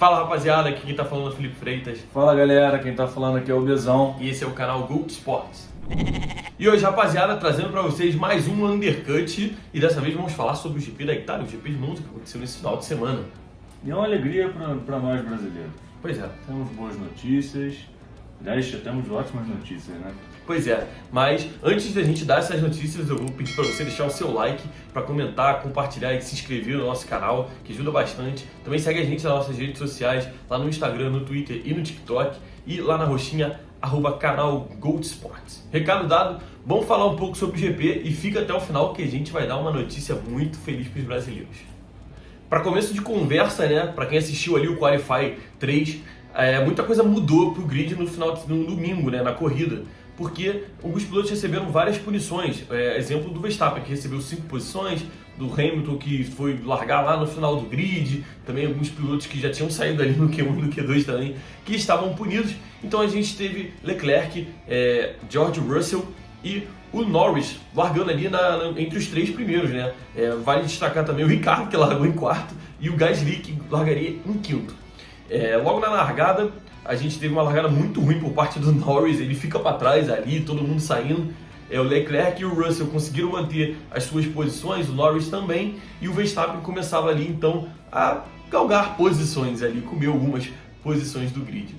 Fala rapaziada, aqui quem tá falando é o Felipe Freitas. Fala galera, quem tá falando aqui é o Bezão. E esse é o canal Gold Sports. E hoje, rapaziada, trazendo pra vocês mais um Undercut. E dessa vez vamos falar sobre o GP da Itália, o GP de Monza que aconteceu nesse final de semana. E é uma alegria pra nós brasileiros. Pois é. Temos boas notícias. Aliás, já temos ótimas notícias, né? Pois é, mas antes da gente dar essas notícias, eu vou pedir para você deixar o seu like, para comentar, compartilhar e se inscrever no nosso canal, que ajuda bastante. Também segue a gente nas nossas redes sociais, lá no Instagram, no Twitter e no TikTok, e lá na roxinha, @canal Gold Sports. Recado dado, vamos falar um pouco sobre o GP e fica até o final que a gente vai dar uma notícia muito feliz para os brasileiros. Para começo de conversa, né, para quem assistiu ali o Qualify 3, muita coisa mudou pro grid no domingo, né, na corrida. Porque alguns pilotos receberam várias punições. Exemplo do Verstappen, que recebeu 5 posições, do Hamilton, que foi largar lá no final do grid, também alguns pilotos que já tinham saído ali no Q1 e no Q2 também, que estavam punidos. Então a gente teve Leclerc, George Russell e o Norris largando ali entre os 3 primeiros, né? Vale destacar também o Ricardo, que largou em quarto, e o Gasly, que largaria em quinto. Logo na largada, a gente teve uma largada muito ruim por parte do Norris, ele fica para trás ali, todo mundo saindo. O Leclerc e o Russell conseguiram manter as suas posições, o Norris também, e o Verstappen começava ali então a galgar posições ali, comer algumas posições do grid.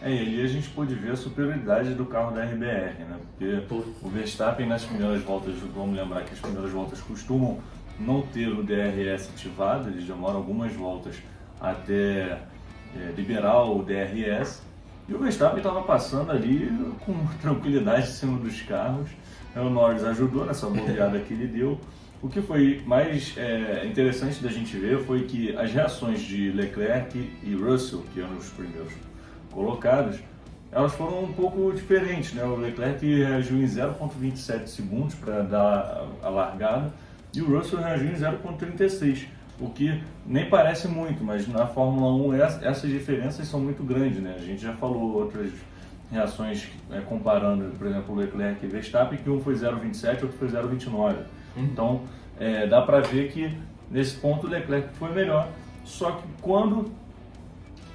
E ali a gente pôde ver a superioridade do carro da RBR, né? Porque o Verstappen nas primeiras voltas, vamos lembrar que as primeiras voltas costumam não ter o DRS ativado, eles demoram algumas voltas até liberar o DRS, e o Verstappen estava passando ali com tranquilidade em cima dos carros. O Norris ajudou nessa bobeada que ele deu. O que foi mais interessante da gente ver foi que as reações de Leclerc e Russell, que eram os primeiros colocados, elas foram um pouco diferentes, né? O Leclerc reagiu em 0,27 segundos para dar a largada e o Russell reagiu em 0,36. O que nem parece muito, mas na Fórmula 1 essas diferenças são muito grandes, né? A gente já falou outras reações comparando, por exemplo, o Leclerc e Verstappen, que um foi 0,27 e outro foi 0,29. Então, dá para ver que nesse ponto o Leclerc foi melhor. Só que quando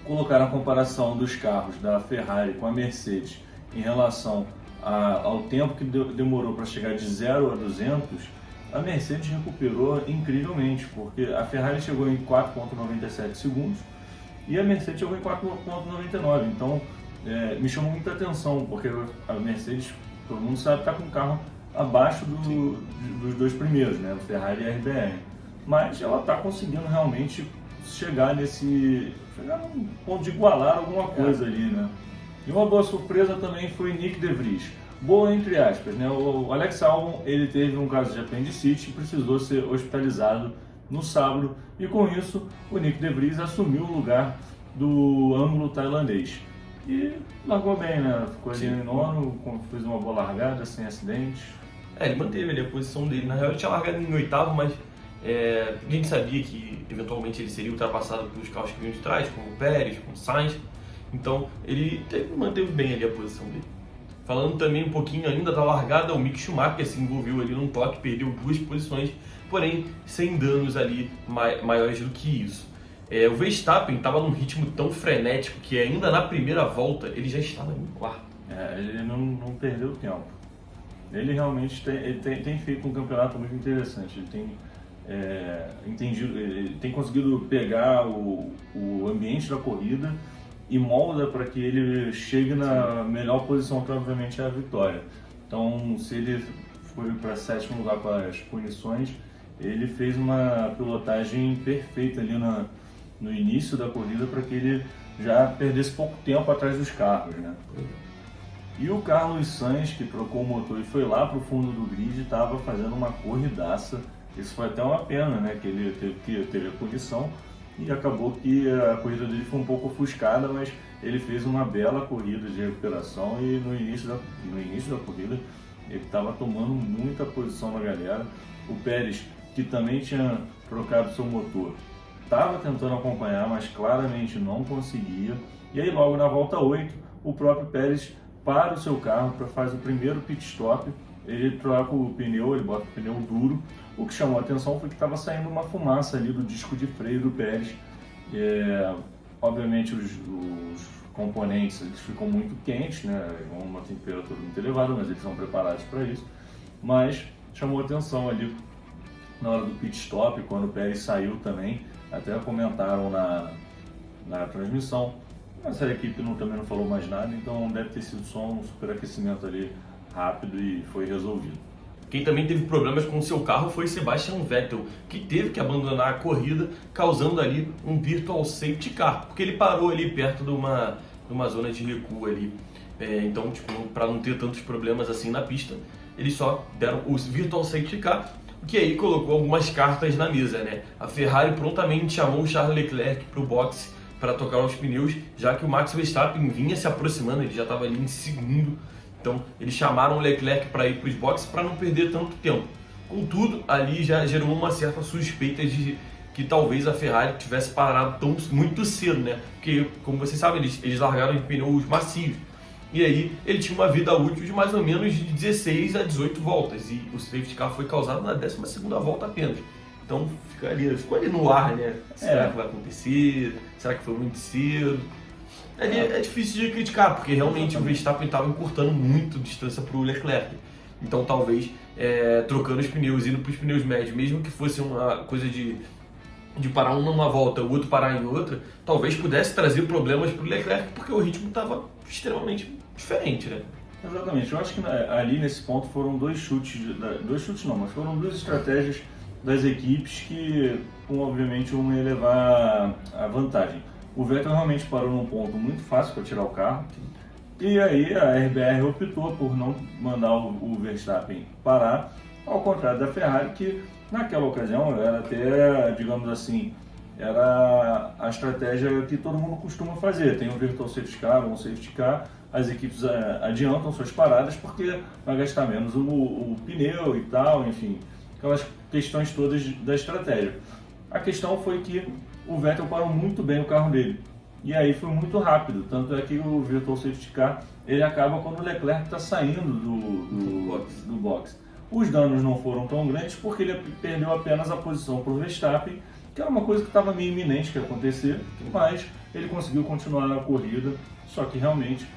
colocaram a comparação dos carros da Ferrari com a Mercedes em relação ao tempo que demorou para chegar de 0 a 200, a Mercedes recuperou incrivelmente, porque a Ferrari chegou em 4,97 segundos e a Mercedes chegou em 4,99. Então, me chamou muita atenção, porque a Mercedes, todo mundo sabe, está com um carro abaixo dos 2 primeiros, né? O Ferrari e a RBR. Mas ela está conseguindo realmente chegar num ponto de igualar alguma coisa ali, né? E uma boa surpresa também foi Nick De Vries. Boa entre aspas, né? O Alex Albon, ele teve um caso de apendicite e precisou ser hospitalizado no sábado, e com isso o Nick De Vries assumiu o lugar do ângulo tailandês. E largou bem, né? Ficou ali em nono, fez uma boa largada, sem acidentes. Ele manteve ali a posição dele. Na real ele tinha largado em oitavo, mas a gente sabia que eventualmente ele seria ultrapassado pelos carros que vinham de trás, como o Pérez, como o Sainz. Então ele manteve bem ali a posição dele. Falando também um pouquinho ainda da largada, o Mick Schumacher se envolveu ali num toque, perdeu 2 posições, porém sem danos ali maiores do que isso. O Verstappen estava num ritmo tão frenético que ainda na primeira volta ele já estava em quarto. Ele não perdeu tempo. Ele realmente tem feito um campeonato muito interessante. Ele tem entendido, ele tem conseguido pegar o ambiente da corrida e molda para que ele chegue na melhor posição, que obviamente é a vitória. Então, se ele foi para 7º lugar com as punições, ele fez uma pilotagem perfeita ali no início da corrida para que ele já perdesse pouco tempo atrás dos carros, né? E o Carlos Sainz, que trocou o motor e foi lá para o fundo do grid, estava fazendo uma corridaça. Isso foi até uma pena, né? Que ele teve a punição e acabou que a corrida dele foi um pouco ofuscada, mas ele fez uma bela corrida de recuperação e no início da corrida ele estava tomando muita posição na galera. O Pérez, que também tinha trocado seu motor, estava tentando acompanhar, mas claramente não conseguia. E aí logo na volta 8, o próprio Pérez para o seu carro para fazer o primeiro pit stop. Ele troca o pneu, ele bota o pneu duro. O que chamou a atenção foi que estava saindo uma fumaça ali do disco de freio do Pérez. obviamente os componentes eles ficam muito quentes, né? Vão uma temperatura muito elevada, mas eles são preparados para isso. Mas chamou atenção ali na hora do pit stop, quando o Pérez saiu também, até comentaram na transmissão, mas a equipe também não falou mais nada, então deve ter sido só um superaquecimento ali rápido e foi resolvido. Quem também teve problemas com o seu carro foi Sebastian Vettel, que teve que abandonar a corrida, causando ali um virtual safety car, porque ele parou ali perto de uma zona de recuo ali. Então, tipo, para não ter tantos problemas assim na pista, eles só deram o virtual safety car, que aí colocou algumas cartas na mesa, né? A Ferrari prontamente chamou o Charles Leclerc para o boxe para tocar os pneus, já que o Max Verstappen vinha se aproximando, ele já estava ali em segundo. Então, eles chamaram o Leclerc para ir para os boxes para não perder tanto tempo. Contudo, ali já gerou uma certa suspeita de que talvez a Ferrari tivesse parado muito cedo, né? Porque, como vocês sabem, eles largaram em pneus macios. E aí, ele tinha uma vida útil de mais ou menos de 16 a 18 voltas. E o safety car foi causado na 12ª volta apenas. Então, ficou ali no ar, né? Será que vai acontecer? Será que foi muito cedo? É difícil de criticar, porque realmente o Verstappen estava encurtando muito a distância para o Leclerc. Então talvez trocando os pneus, indo para os pneus médios, mesmo que fosse uma coisa de parar um numa volta, o outro parar em outra, talvez pudesse trazer problemas para o Leclerc, porque o ritmo estava extremamente diferente, né? Exatamente, eu acho que ali nesse ponto foram dois chutes não, mas foram duas estratégias das equipes que, obviamente, uma ia levar a vantagem. O Vettel realmente parou num ponto muito fácil para tirar o carro, e aí a RBR optou por não mandar o Verstappen parar, ao contrário da Ferrari, que naquela ocasião era até, digamos assim, era a estratégia que todo mundo costuma fazer. Tem um virtual safety car, um safety car, as equipes adiantam suas paradas porque vai gastar menos o pneu e tal, enfim, aquelas questões todas da estratégia. A questão foi que o Vettel parou muito bem o carro dele. E aí foi muito rápido, tanto é que o virtual safety car ele acaba quando o Leclerc está saindo do box. Os danos não foram tão grandes porque ele perdeu apenas a posição para o Verstappen, que era uma coisa que estava meio iminente que ia acontecer, mas ele conseguiu continuar a corrida, só que realmente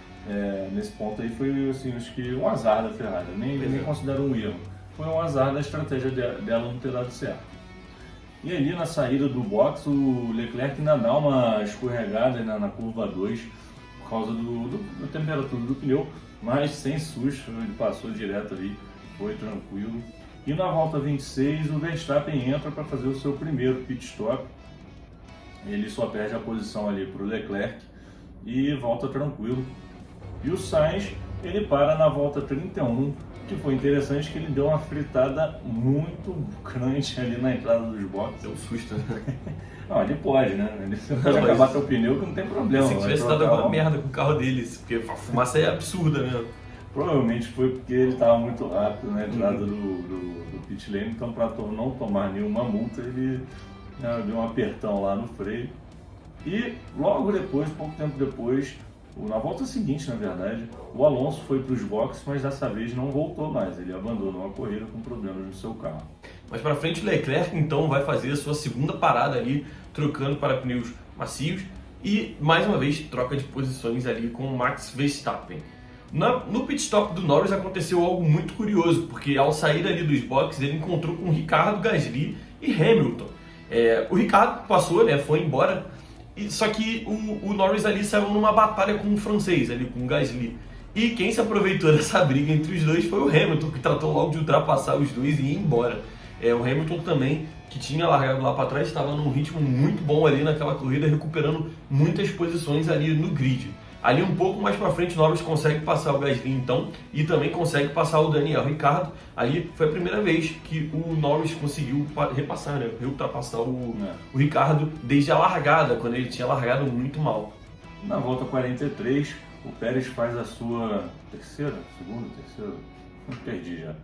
nesse ponto aí foi assim, acho que um azar da Ferrari, nem considero um erro, foi um azar da estratégia dela não ter dado certo. E ali na saída do box, o Leclerc ainda dá uma escorregada na curva 2 por causa da temperatura do pneu, mas sem susto, ele passou direto ali, foi tranquilo. E na volta 26, o Verstappen entra para fazer o seu primeiro pit stop. Ele só perde a posição ali para o Leclerc e volta tranquilo. E o Sainz, ele para na volta 31, que foi interessante que ele deu uma fritada muito grande ali na entrada dos boxes. Deu um susto, né? Não, ele pode, né? Ele pode acabar teu pneu que não tem problema. Se tivesse dado alguma merda com o carro deles, porque a fumaça é absurda mesmo. Provavelmente foi porque ele estava muito rápido na entrada do pit lane, então para não tomar nenhuma multa, ele deu um apertão lá no freio. E logo depois, pouco tempo depois, na volta seguinte, na verdade, o Alonso foi para os boxes, mas dessa vez não voltou mais. Ele abandonou a corrida com problemas no seu carro. Mas para frente, o Leclerc então vai fazer a sua segunda parada ali, trocando para pneus macios e mais uma vez troca de posições ali com o Max Verstappen. No pit stop do Norris aconteceu algo muito curioso, porque ao sair ali dos boxes ele encontrou com o Ricardo, Gasly e Hamilton. O Ricardo passou, né, foi embora. Só que o Norris ali saiu numa batalha com o francês, ali com o Gasly. E quem se aproveitou dessa briga entre os dois foi o Hamilton, que tratou logo de ultrapassar os dois e ir embora. O Hamilton também, que tinha largado lá para trás, estava num ritmo muito bom ali naquela corrida, recuperando muitas posições ali no grid. Ali um pouco mais para frente o Norris consegue passar o Gasly então e também consegue passar o Daniel Ricciardo. Ali foi a primeira vez que o Norris conseguiu repassar, né? Ultrapassar o Ricciardo desde a largada, quando ele tinha largado muito mal. Na volta 43, o Pérez faz a sua terceira, perdi já.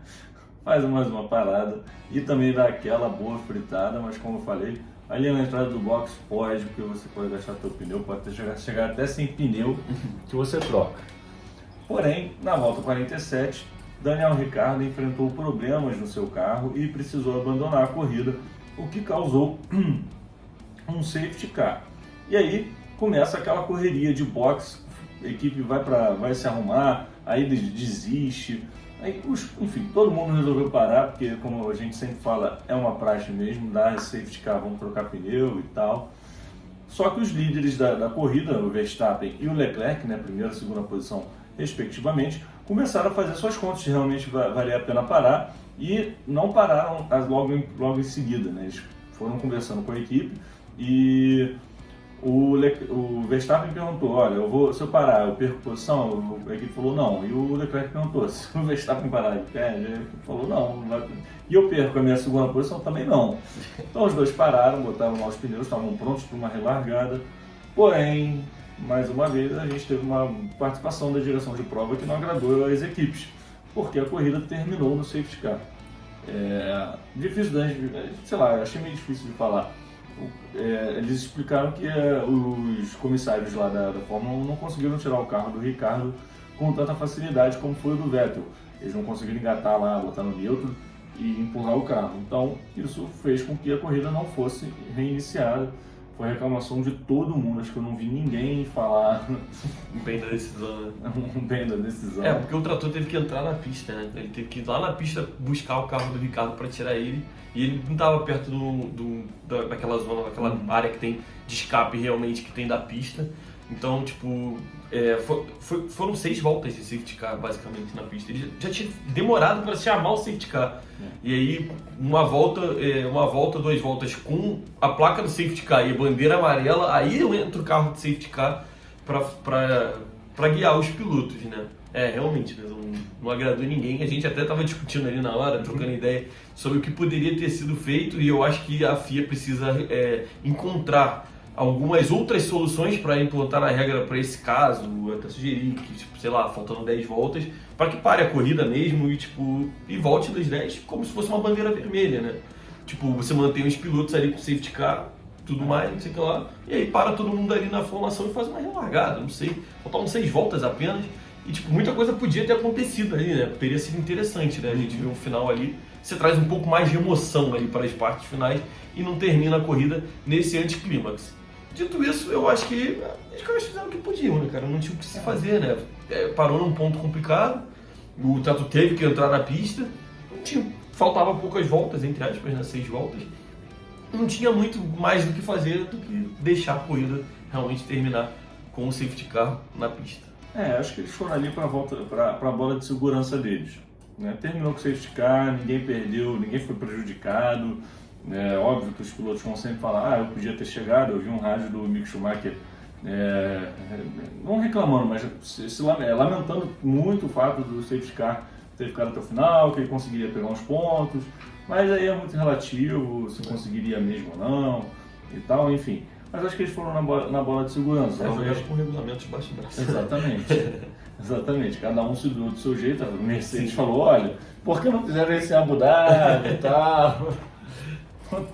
Faz mais uma parada e também dá aquela boa fritada, mas como eu falei, ali na entrada do box pode, porque você pode gastar teu pneu, pode chegar até sem pneu que você troca. Porém, na volta 47, Daniel Ricciardo enfrentou problemas no seu carro e precisou abandonar a corrida, o que causou um safety car. E aí, começa aquela correria de boxe, a equipe vai se arrumar, aí desiste. Aí, enfim, todo mundo resolveu parar, porque como a gente sempre fala, é uma praxe mesmo, dá safety car, vamos trocar pneu e tal. Só que os líderes da corrida, o Verstappen e o Leclerc, né, primeira e segunda posição respectivamente, começaram a fazer suas contas se realmente valia a pena parar, e não pararam logo em seguida, né? Eles foram conversando com a equipe e o Verstappen perguntou, olha, se eu parar, eu perco posição? A equipe falou não. E o Leclerc perguntou, se o Verstappen parar, ele perde? A equipe falou não vai. E eu perco a minha segunda posição? Também não. Então os dois pararam, botaram lá os pneus, estavam prontos para uma relargada. Porém, mais uma vez, a gente teve uma participação da direção de prova que não agradou às equipes, porque a corrida terminou no safety car. Difícil, sei lá, achei meio difícil de falar. Eles explicaram que os comissários lá da Fórmula 1 não conseguiram tirar o carro do Ricardo com tanta facilidade como foi o do Vettel. Eles não conseguiram engatar lá, botar no neutro e empurrar o carro. Então, isso fez com que a corrida não fosse reiniciada. Foi reclamação de todo mundo, acho que eu não vi ninguém falar bem da decisão, né? Bem da decisão. Porque o trator teve que entrar na pista, né? Ele teve que ir lá na pista buscar o carro do Ricardo para tirar ele, e ele não estava perto daquela zona, daquela área que tem de escape realmente que tem da pista. Então, tipo, foram 6 voltas de safety car, basicamente, na pista. Ele já tinha demorado para chamar o safety car. E aí, uma volta, 2 voltas com a placa do safety car e a bandeira amarela, aí entra o carro de safety car para guiar os pilotos, né? Realmente, não agradou ninguém. A gente até estava discutindo ali na hora, trocando ideia sobre o que poderia ter sido feito, e eu acho que a FIA precisa encontrar algumas outras soluções para implantar na regra para esse caso. Eu até sugeri que, tipo, sei lá, faltando 10 voltas, para que pare a corrida mesmo e volte das 10 como se fosse uma bandeira vermelha, né? Tipo, você mantém os pilotos ali com safety car, tudo mais, não sei o que lá, e aí para todo mundo ali na formação e faz uma relargada, não sei, faltavam 6 voltas apenas, e tipo, muita coisa podia ter acontecido ali, né? Teria sido interessante, né? A gente viu um final ali, você traz um pouco mais de emoção ali para as partes finais e não termina a corrida nesse anticlímax. Dito isso, eu acho que os caras fizeram o que podiam, né, cara? Não tinha o que se fazer, né? Parou num ponto complicado, o trator teve que entrar na pista, faltava poucas voltas, entre aspas, né? 6 voltas. Não tinha muito mais do que fazer do que deixar a corrida realmente terminar com o safety car na pista. Acho que eles foram ali para a bola de segurança deles, né? Terminou com o safety car, ninguém perdeu, ninguém foi prejudicado. É óbvio que os pilotos vão sempre falar, eu podia ter chegado. Eu vi um rádio do Mick Schumacher não reclamando, mas lamentando muito o fato do safety car ter ficado até o final, que ele conseguiria pegar uns pontos, mas aí é muito relativo se conseguiria mesmo ou não e tal, enfim. Mas acho que eles foram na bola de segurança. Jogaram com regulamentos baixo braço. Exatamente, cada um se doou do seu jeito. A Mercedes falou, olha, por que não fizeram esse Abu Dhabi e tal?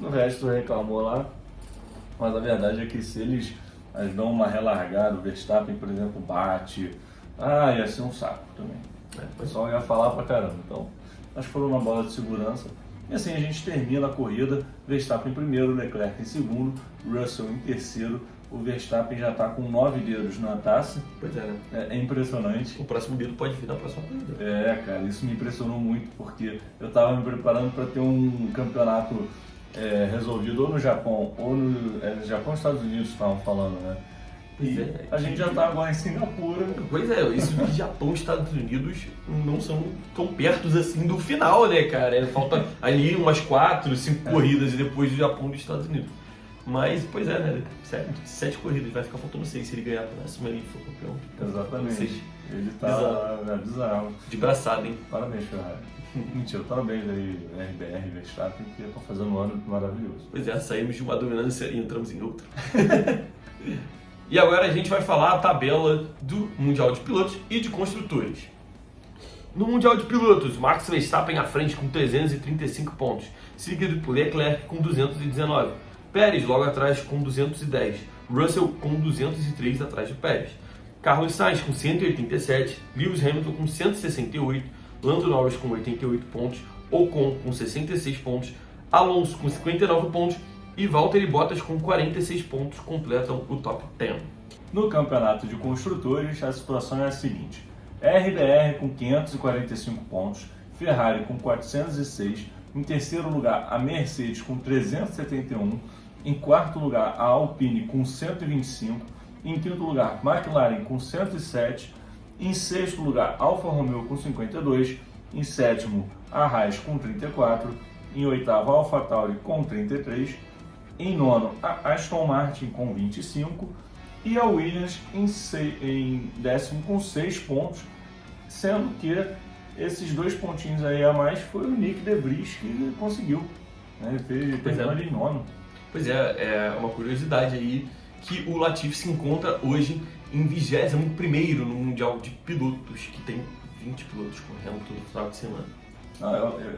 O resto reclamou lá, mas a verdade é que se eles dão uma relargada, o Verstappen, por exemplo, bate, ia ser um saco também. O pessoal ia falar pra caramba. Então, acho que foram uma bola de segurança. E assim a gente termina a corrida, Verstappen em primeiro, Leclerc em segundo, Russell em terceiro. O Verstappen já está com 9 dedos na taça. Pois é, né? É impressionante. O próximo dedo pode vir na próxima corrida. Cara, isso me impressionou muito, porque eu estava me preparando para ter um campeonato resolvido ou no Japão, ou no Japão e Estados Unidos estavam falando, né? E a gente já está agora em Singapura. Pois é, isso de Japão e Estados Unidos não são tão perto assim do final, né, cara? Falta ali umas 4, 5 corridas e depois do Japão e dos Estados Unidos. Mas, pois é, né? 7 corridas, vai ficar faltando 6 se ele ganhar a próxima e for campeão. Exatamente. Ele tá bizarro. De braçada, hein? Parabéns, Ferrari. Mentira, parabéns aí, RBR, Verstappen, que estão fazendo um ano maravilhoso. Pois é, saímos de uma dominância e entramos em outra. E agora a gente vai falar a tabela do Mundial de Pilotos e de Construtores. No Mundial de Pilotos, Max Verstappen à frente com 335 pontos, seguido por Leclerc com 219, Pérez logo atrás com 210, Russell com 203 atrás de Pérez, Carlos Sainz com 187, Lewis Hamilton com 168, Lando Norris com 88 pontos, Ocon com 66 pontos, Alonso com 59 pontos e Valtteri Bottas com 46 pontos completam o top 10. No campeonato de construtores, a situação é a seguinte: RBR com 545 pontos, Ferrari com 406, em terceiro lugar a Mercedes com 371, em quarto lugar a Alpine com 125, em quinto lugar McLaren com 107, em sexto lugar Alfa Romeo com 52, em sétimo a Haas com 34, em oitavo a AlphaTauri com 33, em nono a Aston Martin com 25 e a Williams em décimo com 6 pontos, sendo que esses 2 pontinhos aí a mais foi o Nick De Vries que conseguiu, né? Ele terminou ali em nono. Pois é uma curiosidade aí que o Latifi se encontra hoje em 21º no Mundial de Pilotos, que tem 20 pilotos correndo todo final de semana.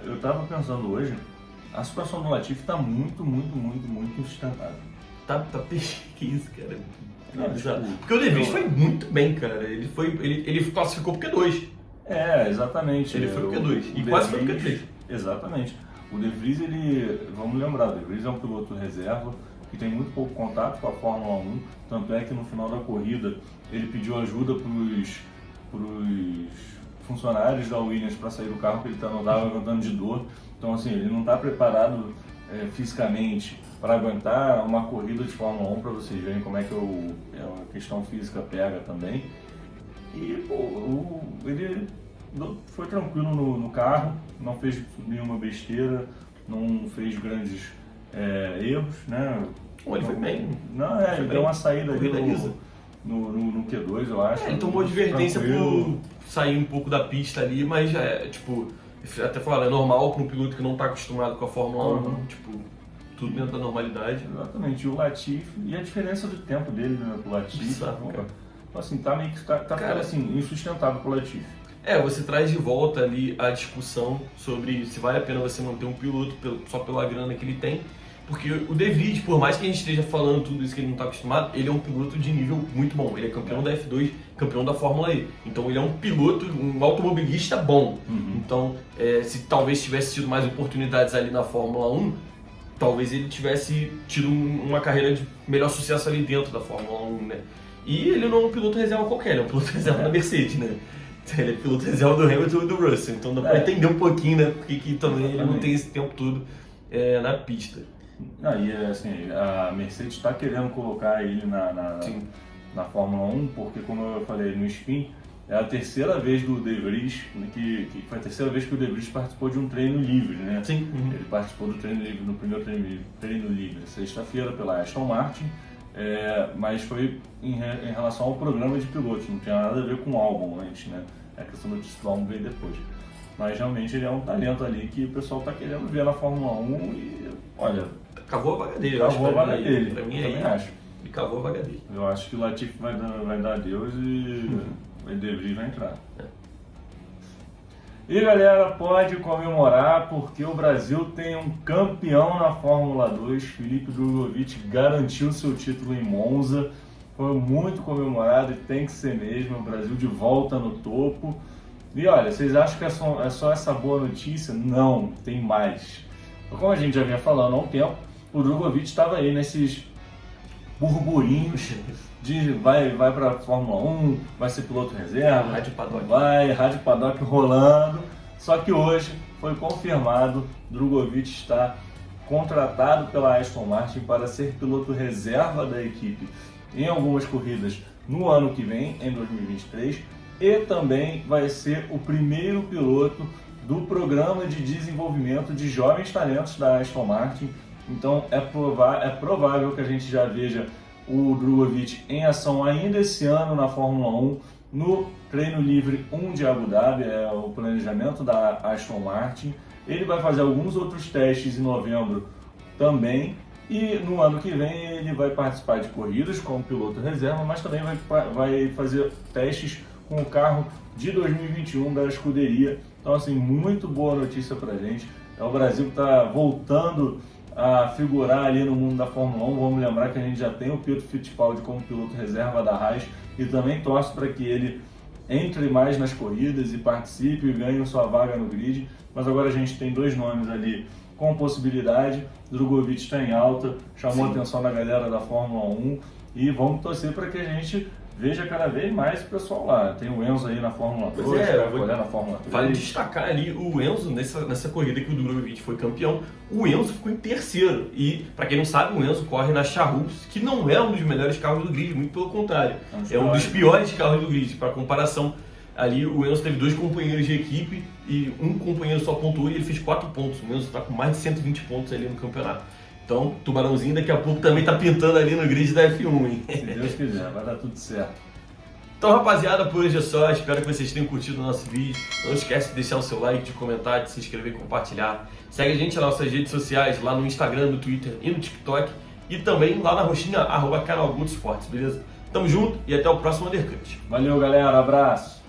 Eu estava pensando hoje, a situação do Latifi está muito insustentável. Tá que isso, cara. Não, porque o De Vries foi muito bem, cara. Ele classificou pro Q2. Exatamente. Ele foi pro Q2 e quase foi pro Q3. Exatamente. O De Vries, vamos lembrar, o De Vries é um piloto reserva que tem muito pouco contato com a Fórmula 1, tanto é que no final da corrida ele pediu ajuda para os funcionários da Williams para sair do carro, porque ele não estava aguentando de dor. Então, assim, ele não está preparado fisicamente para aguentar uma corrida de Fórmula 1, para vocês verem como é que a questão física pega também. E ele foi tranquilo no carro, não fez nenhuma besteira, não fez grandes erros, né? Ele foi bem. Não, ele deu uma saída ali no Q2, eu acho. Ele tomou advertência por sair um pouco da pista ali, mas até falar, é normal para um piloto que não está acostumado com a Fórmula 1, tudo dentro da normalidade. Exatamente, e o Latifi, e a diferença do tempo dele, né, pro Latifi, assim, tá meio que ficando assim, insustentável pro Latifi. Você traz de volta ali a discussão sobre se vale a pena você manter um piloto só pela grana que ele tem, porque o De Vries, por mais que a gente esteja falando tudo isso que ele não está acostumado, ele é um piloto de nível muito bom, ele é campeão da F2, campeão da Fórmula E, então ele é um piloto, um automobilista bom. Então, se talvez tivesse tido mais oportunidades ali na Fórmula 1, talvez ele tivesse tido uma carreira de melhor sucesso ali dentro da Fórmula 1, né? E ele não é um piloto reserva qualquer, ele é um piloto reserva da Mercedes, né? Ele é piloto reserva do Hamilton e do Russell, então dá pra entender um pouquinho, né? Porque também ele não tem esse tempo todo na pista. E assim, a Mercedes está querendo colocar ele na Fórmula 1, porque como eu falei no Spin, é a terceira vez do De Vries, que foi a terceira vez que o De Vries participou de um treino livre, né? Sim. Ele participou do treino livre, no primeiro treino livre, sexta-feira, pela Aston Martin, mas foi em relação ao programa de pilotos, não tinha nada a ver com o álbum antes, né? A questão do álbum veio depois. Mas realmente ele é um talento ali que o pessoal está querendo ver na Fórmula 1 e, olha... Cavou a vaga dele, Cavou a vaga dele, pra mim também acho. Ele cavou a vaga dele. Eu acho que o Latifi vai dar adeus e o De Vries vai entrar. E galera, pode comemorar porque o Brasil tem um campeão na Fórmula 2, Felipe Drugovich garantiu seu título em Monza, foi muito comemorado e tem que ser mesmo, o Brasil de volta no topo. E olha, vocês acham que é só essa boa notícia? Não, tem mais. Como a gente já vinha falando há um tempo, o Drugovich estava aí nesses burburinhos de vai para a Fórmula 1, vai ser piloto reserva, Rádio Paddock rolando. Só que hoje foi confirmado, Drugovich está contratado pela Aston Martin para ser piloto reserva da equipe em algumas corridas no ano que vem, em 2023, e também vai ser o primeiro piloto do programa de desenvolvimento de jovens talentos da Aston Martin. Então é provável que a gente já veja o Drugovich em ação ainda esse ano na Fórmula 1, no treino livre 1 de Abu Dhabi, é o planejamento da Aston Martin. Ele vai fazer alguns outros testes em novembro também, e no ano que vem ele vai participar de corridas como piloto reserva, mas também vai fazer testes com o carro de 2021 da escuderia. Então assim, muito boa notícia pra gente. É o Brasil que está voltando a figurar ali no mundo da Fórmula 1. Vamos lembrar que a gente já tem o Pietro Fittipaldi como piloto reserva da Haas e também torce para que ele entre mais nas corridas e participe e ganhe sua vaga no grid. Mas agora a gente tem dois nomes ali com possibilidade. Drugovich está em alta, chamou a atenção da galera da Fórmula 1 e vamos torcer para que a gente veja cada vez mais o pessoal lá. Tem o Enzo aí na Fórmula 2, vai olhar na Fórmula 3. Vale destacar ali o Enzo nessa corrida que o Drugovich foi campeão. O Enzo ficou em terceiro e, para quem não sabe, o Enzo corre na Charrus, que não é um dos melhores carros do grid, muito pelo contrário. É um dos piores carros do grid. Para comparação, ali o Enzo teve 2 companheiros de equipe e um companheiro só pontuou e ele fez 4 pontos. O Enzo está com mais de 120 pontos ali no campeonato. Então, Tubarãozinho daqui a pouco também tá pintando ali no grid da F1, hein? Se Deus quiser, vai dar tudo certo. Então, rapaziada, por hoje é só. Espero que vocês tenham curtido o nosso vídeo. Não esquece de deixar o seu like, de comentar, de se inscrever e compartilhar. Segue a gente nas nossas redes sociais, lá no Instagram, no Twitter e no TikTok. E também lá na roxinha, @canal Guto Esportes, beleza? Tamo junto e até o próximo Undercut. Valeu, galera. Abraço.